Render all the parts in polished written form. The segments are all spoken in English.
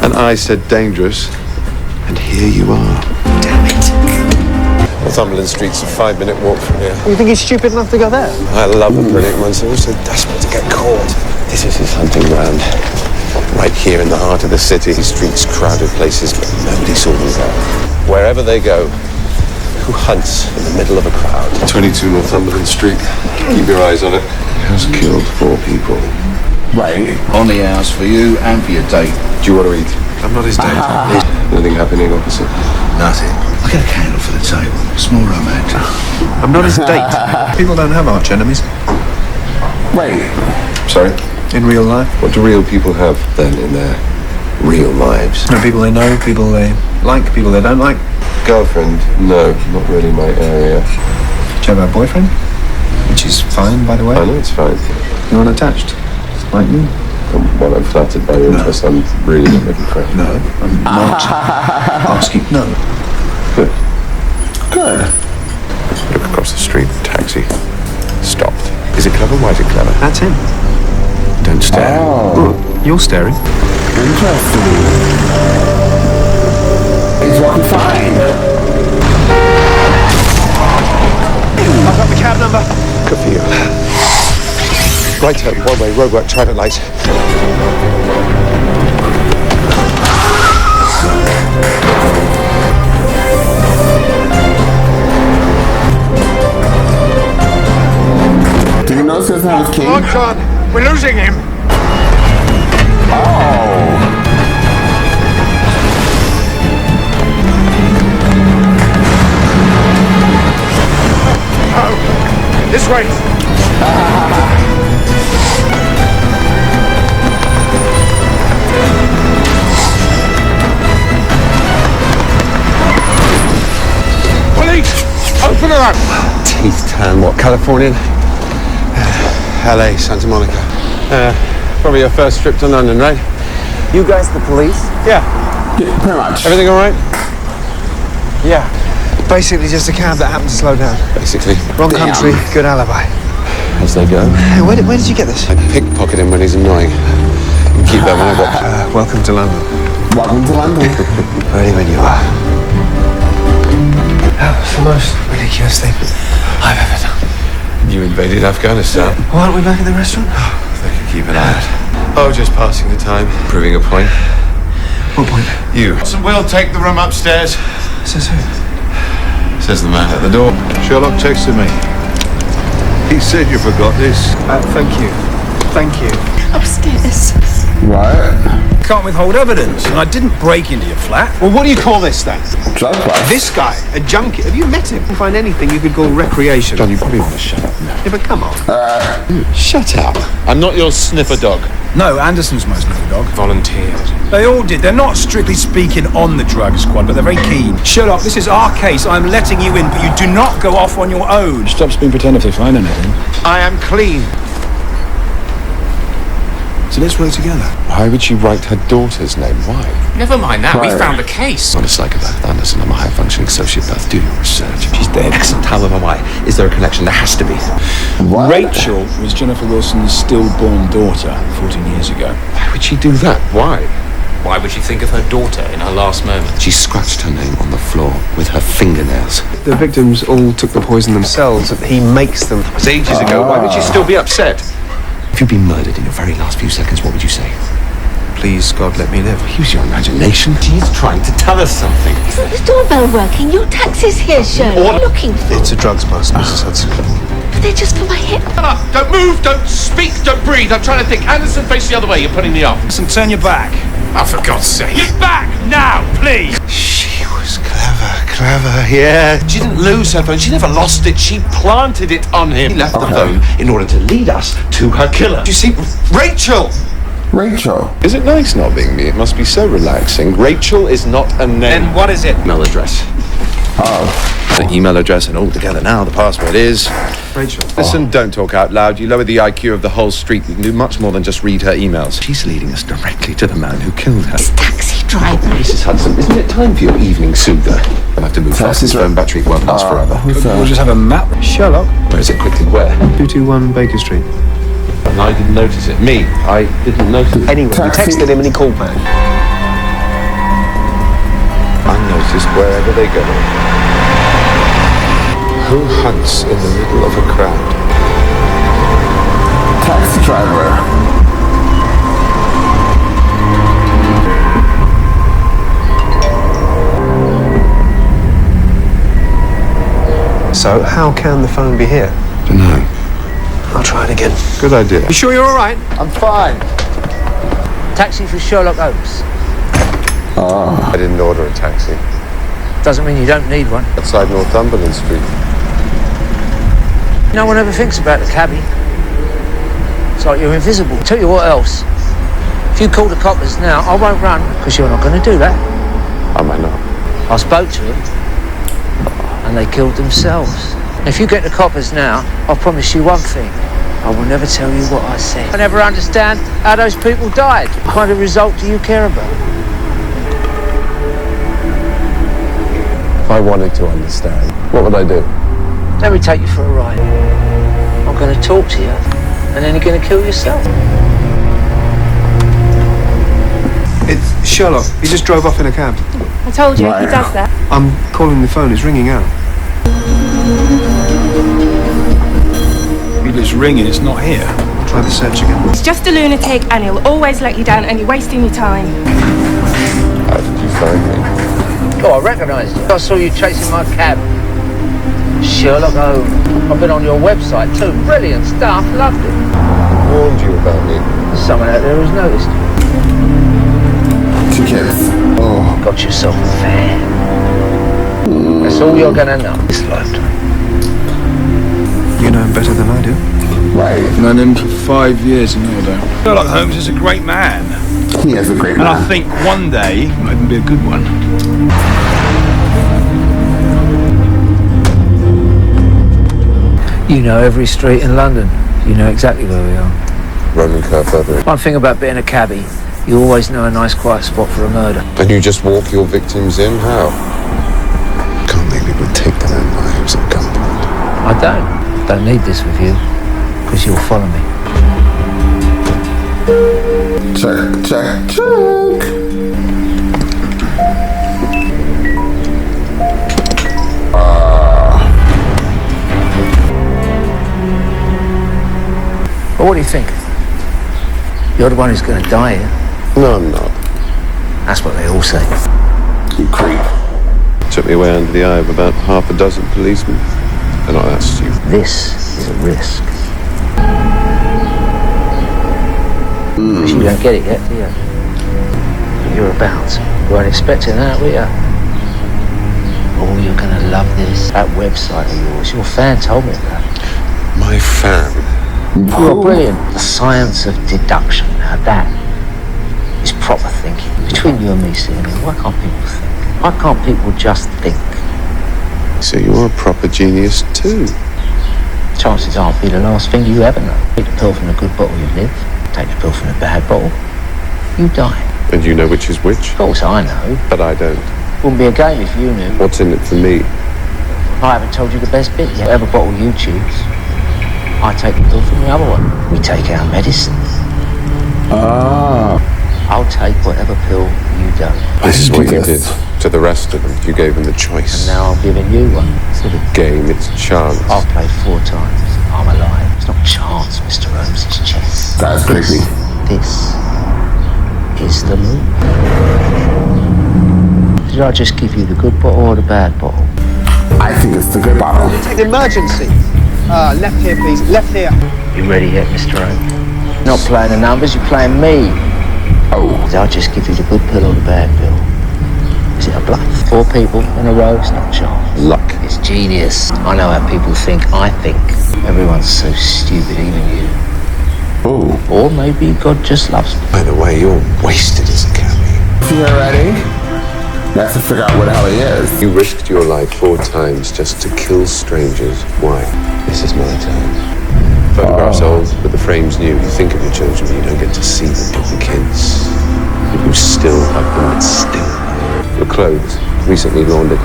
And I said dangerous, and here you are. Damn it. Northumberland Street's a 5-minute walk from here. You think he's stupid enough to go there? I love a brilliant one, so also desperate to get caught. This is his hunting ground. Right here in the heart of the city. These streets, crowded places, but nobody saw them go. Wherever they go, who hunts in the middle of a crowd? 22 Northumberland Street. Keep your eyes on it. He has killed 4 people. Right. On the house for you and for your date. Do you want to eat? I'm not his date. Nothing happening opposite. Nothing. I'll get a candle for the table. Small romance. I'm not his date. People don't have arch enemies. Wait. Sorry? In real life? What do real people have, then, in their real lives? No, people they know, people they like, people they don't like. Girlfriend? No, not really my area. Do you have a boyfriend? Which is fine, by the way. I know it's fine. You're unattached. Like me. Well, I'm flattered by your interest. I'm really not looking for it. No, I'm not asking. No. Good. Good. Look across the street. Taxi. Stopped. Is it clever? Why is it clever? That's him. Don't stare. Oh. You're staring. Interesting. He's walking fine. I've got the cab number. Good for you. Right turn, one-way, roadwork, traffic lights. Do you know Susan has king? Oh, John, we're losing him. Oh, this way. Open her up! Teeth tan, what, Californian? LA, Santa Monica. Probably your first trip to London, right? You guys the police? Yeah. Pretty much. Everything all right? Yeah. Basically just a cab that happened to slow down. Basically. Wrong country, good alibi. As they go. Hey, where did you get this? I pickpocket him when he's annoying. You keep that when I got... Welcome to London. Welcome to London. Ready when you are. That was the most ridiculous thing I've ever done. You invaded Afghanistan. Why aren't we back at the restaurant? They could keep an eye out. Oh, just passing the time. Proving a point. What point? You. So we'll take the room upstairs. Says who? Says the man at the door. Sherlock texted me. He said you forgot this. Thank you. Thank you. Upstairs. Right. Can't withhold evidence, and I didn't break into your flat. Well, what do you call this then? Drug price. This guy, a junkie. Have you met him? Find anything you could call recreation. John, you probably want to shut up now. Yeah, but come on. Shut up. I'm not your sniffer dog. No, Anderson's my sniffer dog. Volunteers. They all did. They're not strictly speaking on the drug squad, but they're very keen. Sherlock, this is our case. I'm letting you in, but you do not go off on your own. Stop being pretend if they find anything. I am clean. So let's work together. Why would she write her daughter's name? Why? Never mind that, we Right. found a case. I'm a psychopath, Anderson. I'm a high-functioning sociopath. Do your research. She's dead. Excellent. However, why? Is there a connection? There has to be. What? Rachel was Jennifer Wilson's stillborn daughter 14 years ago. Why would she do that? Why? Why would she think of her daughter in her last moment? She scratched her name on the floor with her fingernails. The victims all took the poison themselves. He makes them. It was ages ago. Why would she still be upset? If you'd been murdered in your very last few seconds, what would you say? Please, God, let me live. Use your imagination. She's trying to tell us something. Isn't the doorbell working? Your taxi's here, Sherlock. What are you looking for? It's a drugs bust, Mrs. Hudson. But they're just for my hip. Don't move, don't speak, don't breathe. I'm trying to think. Anderson, face the other way. You're putting me off. Listen, turn your back. Oh, for God's sake. Get back now, please. She was clever, yeah. She didn't lose her phone. She never lost it. She planted it on him. He left the phone in order to lead us to her killer. You see, Rachel! Rachel. Is it nice not being me? It must be so relaxing. Rachel is not a name. Then what is it? Email address. Oh. The email address and all together now. The password is... Rachel. Listen, don't talk out loud. You lower the IQ of the whole street. We can do much more than just read her emails. She's leading us directly to the man who killed her. This taxi driver. Mrs. Hudson, isn't it time for your evening soother? I'll have to move fast. This phone battery won't last forever. We'll just have a map. Sherlock. Where is it? Quickly, where? 221 Baker Street. And I didn't notice it. Me, I didn't notice it. Anyway, you texted him and he called back. wherever they go. Who hunts in the middle of a crowd? Taxi driver. So, how can the phone be here? Dunno. I'll try it again. Good idea. You sure you're all right? I'm fine. Taxi for Sherlock Holmes. I didn't order a taxi. Doesn't mean you don't need one. Outside Northumberland Street. No one ever thinks about the cabbie. It's like you're invisible. Tell you what else. If you call the coppers now, I won't run, because you're not going to do that. I might not. I spoke to them, and they killed themselves. If you get the coppers now, I'll promise you one thing. I will never tell you what I said. I never understand how those people died. What kind of result do you care about? If I wanted to understand, what would I do? Let me take you for a ride. I'm going to talk to you, and then you're going to kill yourself. It's Sherlock. He just drove off in a cab. I told you, he does that. I'm calling the phone. It's ringing out. It's ringing, it's not here. Try the search again. He's just a lunatic and he'll always let you down and you're wasting your time. How did you find me? Oh, I recognised you. I saw you chasing my cab. Sherlock Holmes. I've been on your website too. Brilliant stuff. Loved it. I warned you about me. Someone out there has noticed. Tickets. Oh. Got yourself a fan. That's all you're gonna know this lifetime. You know him better than I do. Right. Known him for 5 years and all that. Sherlock Holmes is a great man. He is a great And I man. think one day he might even be a good one. You know every street in London. You know exactly where we are. Roman car further in. One thing about being a cabbie, you always know a nice quiet spot for a murder. And you just walk your victims in? How? Can't believe people take their own lives at gunpoint. I don't need this with you, because you'll follow me. Check, check, check. But what do you think? You're the one who's going to die here. No, I'm not. That's what they all say. You creep. Took me away under the eye of about half a dozen policemen. They're not that stupid. This is a risk. But you don't get it yet, do you? But you're about. You weren't expecting that, were you? Oh, you're going to love this. That website of yours. Your fan told me about it. My fan. You're brilliant. The science of deduction. Now that is proper thinking. Between you and me, Celia, why can't people think? Why can't people just think? So you're a proper genius too. Chances are it'll be the last thing you ever know. Take the pill from the good bottle, you live. Take the pill from the bad bottle, you die. And you know which is which? Of course I know. But I don't. Wouldn't be a game if you knew. What's in it for me? I haven't told you the best bit yet. Whatever bottle you choose, I take the pill from the other one. We take our medicine. I'll take whatever pill you don't. This is what you did Yes. to the rest of them. You gave them the choice. And now I'm giving you one. It's not a game, it's chance. I've played 4 times. I'm alive. It's not chance, Mr. Holmes, it's chess. That's crazy. This is the move. Did I just give you the good bottle or the bad bottle? I think it's the good bottle. Emergency. Left here, please. Left here. You ready yet, Mr. Holmes? Not playing the numbers, you're playing me. Oh. Did I just give you the good pill or the bad pill? Is it a bluff? 4 people in a row, it's not chance. Luck. It's genius. I know how people think. I think. Everyone's so stupid, even you. Oh. Or maybe God just loves me. By the way, you're wasted as a cabbie. You ready? Let's figure out what the hell he is. You risked your life 4 times just to kill strangers. Why? This is my time. Photographs old, but the frame's new. You think of your children, but you don't get to see them. The kids. You still have them, but still. Your clothes, recently laundered.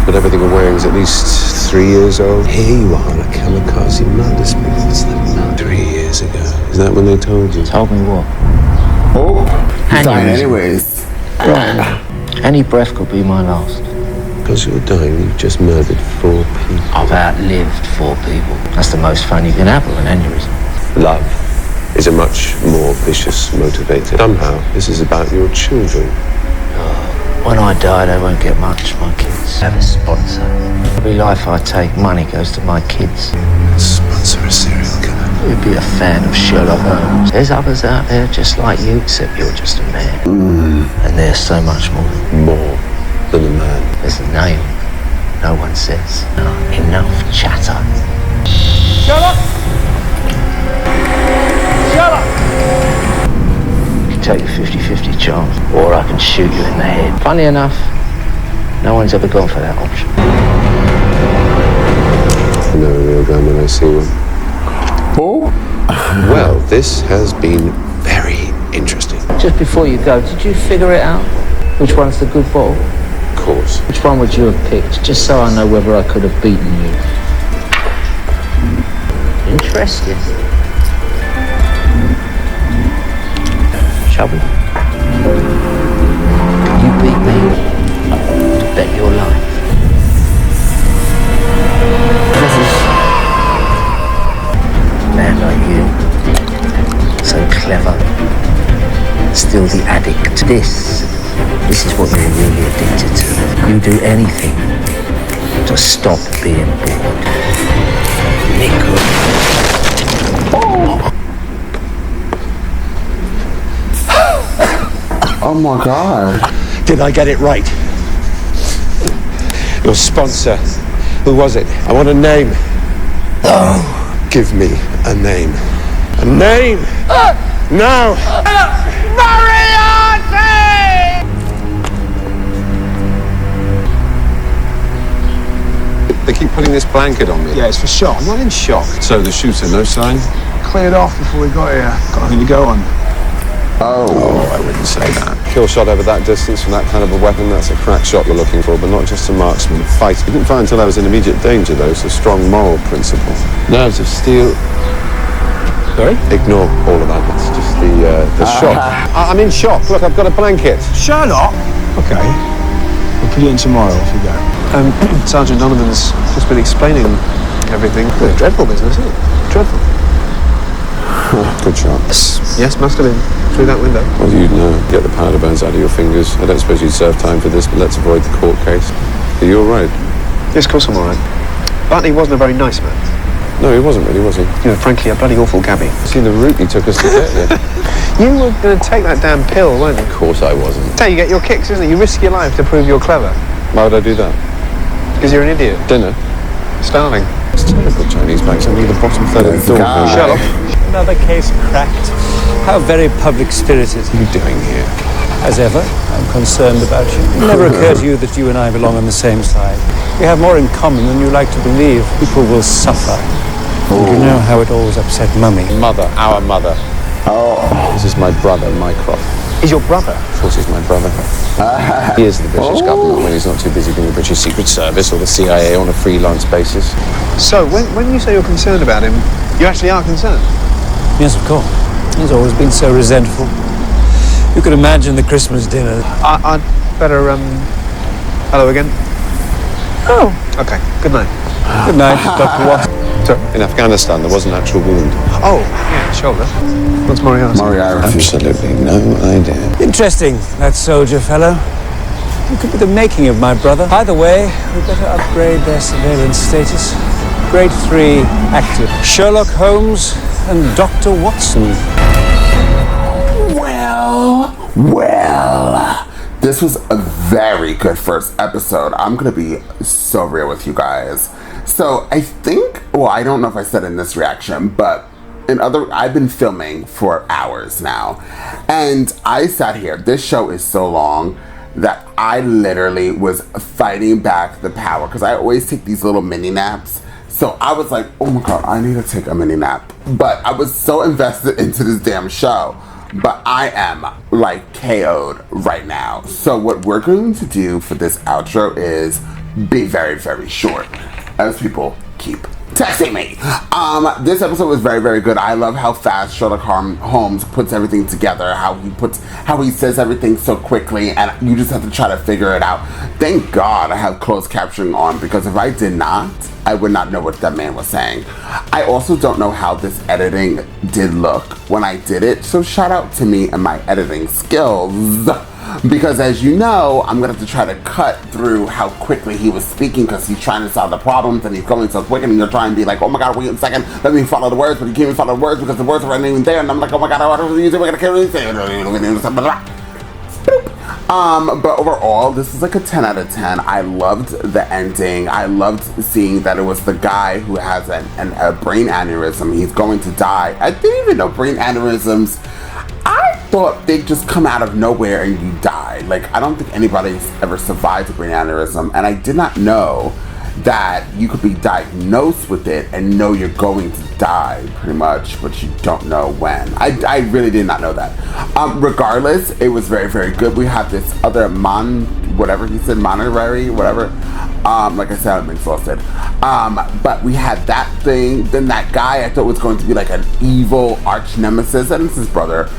But everything you're wearing is at least 3 years old. Here you are, a kamikaze murder spree. What's that now? 3 years ago. Is that when they told you? Told me what? Oh. He's dying Aneurysm. anyways. Any breath could be my last. Because you're dying, you've just murdered 4 people. I've outlived 4 people. That's the most fun you can have with an aneurysm. Love is a much more vicious motivator. Somehow, this is about your children. When I die, they won't get much, my kids. Have a sponsor. Every life I take, money goes to my kids. Sponsor a serial killer. You'd be a fan of Sherlock Holmes. There's others out there just like you, except you're just a man. And there's so much more. More than a man. There's a name. No one says. Enough chatter. Sherlock! Sherlock! Take a 50-50 chance, or I can shoot you in the head. Funny enough, no one's ever gone for that option. I know a real gun when I see one. Oh? Well, this has been very interesting. Just before you go, did you figure it out? Which one's the good ball? Of course. Which one would you have picked, just so I know whether I could have beaten you? Interesting. Shall we? Can you beat me to bet your life? Man like you, so clever, still the addict. This is what you're really addicted to. You do anything to stop being bored. Nico. Oh my God. Did I get it right? Your sponsor. Who was it? I want a name. Oh, give me a name. A name! Now! They keep putting this blanket on me. Yeah, it's for shock. I'm not in shock. So the shooter, no sign? Cleared off before we got here. Got nothing to go on. Oh, I wouldn't say that. Kill shot over that distance from that kind of a weapon, that's a crack shot you're looking for, but not just a marksman. Fight. He didn't fire until I was in immediate danger, though. It's a strong moral principle. Nerves of steel. Sorry? Ignore all of that. It's just the shock. I'm in shock. Look, I've got a blanket. Sherlock? Okay. We'll put it in tomorrow. Off you go. Sergeant Donovan's just been explaining everything. Good, dreadful business, isn't it? Dreadful. Good shot. Yes, must have been. Through that window. Well, you'd know. Get the powder burns out of your fingers. I don't suppose you'd serve time for this, but let's avoid the court case. Are you all right? Yes, of course I'm all right. But he wasn't a very nice man. No, he wasn't really, was he? You know, frankly, a bloody awful cabbie. See the route he took us to get here. You were going to take that damn pill, weren't you? Of course I wasn't. That's how you get your kicks, isn't it? You risk your life to prove you're clever. Why would I do that? Because you're an idiot. Dinner? Starving. It's typical Chinese banks. I need the bottom third of the door. Sherlock. Another case cracked. How very public-spirited. What are you doing here? As ever, I'm concerned about you. It never occurred to you that you and I belong on the same side. We have more in common than you like to believe. People will suffer. And you know how it always upset Mummy. Mother, our mother. Oh. This is my brother, Mycroft. He's your brother? Of course he's my brother. He is the British government when he's not too busy doing the British Secret Service or the CIA on a freelance basis. So, when you say you're concerned about him, you actually are concerned? Yes, of course. He's always been so resentful. You could imagine the Christmas dinner. I'd better, hello again. Oh, Okay, good night. Good night, Dr. Watson. In Afghanistan, there was an actual wound. Oh, yeah, shoulder. What's Moriarty? Absolutely no idea. Interesting, that soldier fellow. He could be the making of my brother. Either way, we better upgrade their surveillance status. Grade 3 active. Sherlock Holmes and Dr. Watson. Well, this was a very good first episode. I'm gonna be so real with you guys. So I think, well, I don't know if I said in this reaction, but I've been filming for hours now, and I sat here. This show is so long that I literally was fighting back the power because I always take these little mini naps. So I was like, oh my God, I need to take a mini nap. But I was so invested into this damn show. But I am like KO'd right now. So what we're going to do for this outro is be very, very short as people keep texting me. This episode was very, very good. I love how fast Sherlock Holmes puts everything together, how he says everything so quickly, and you just have to try to figure it out. Thank God I have closed captioning on, because if I did not, I would not know what that man was saying. I also don't know how this editing did look when I did it, so shout out to me and my editing skills. Because as you know, I'm gonna have to try to cut through how quickly he was speaking, because he's trying to solve the problems and he's going so quick, and you're trying to be like, oh my God, wait a second, let me follow the words, but you can't even follow the words because the words are not even there, and I'm like, oh my God, what are we using? We're gonna kill anything. But overall, this is like a 10 out of 10. I loved the ending. I loved seeing that it was the guy who has a brain aneurysm. He's going to die. I didn't even know brain aneurysms, I thought they'd just come out of nowhere and you die. Like, I don't think anybody's ever survived a brain aneurysm, and I did not know that you could be diagnosed with it and know you're going to die, pretty much, but you don't know when. I really did not know that. Regardless, it was very, very good. We have this other whatever he said, monetary, whatever. Like I said, I'm exhausted. But we had that thing. Then that guy I thought was going to be like an evil arch nemesis, and it's his brother.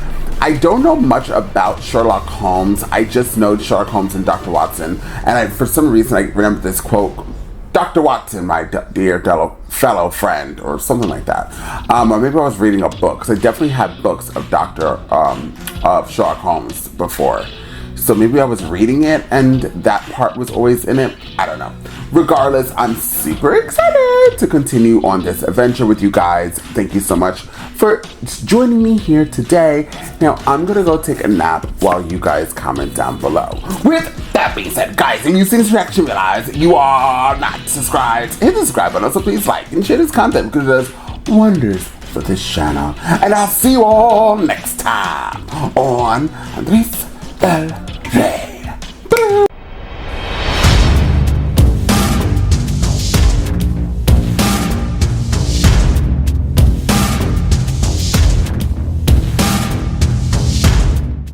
I don't know much about Sherlock Holmes. I just know Sherlock Holmes and Dr. Watson. And for some reason, I remember this quote, Dr. Watson, my dear fellow friend, or something like that. Or maybe I was reading a book, because I definitely had books of of Sherlock Holmes before. So maybe I was reading it and that part was always in it. I don't know. Regardless, I'm super excited to continue on this adventure with you guys. Thank you so much for joining me here today. Now, I'm going to go take a nap while you guys comment down below. With that being said, guys, and you've seen this reaction, realize you are not subscribed. Hit the subscribe button, so please like and share this content, because it does wonders for this channel. And I'll see you all next time on Andres El Rey.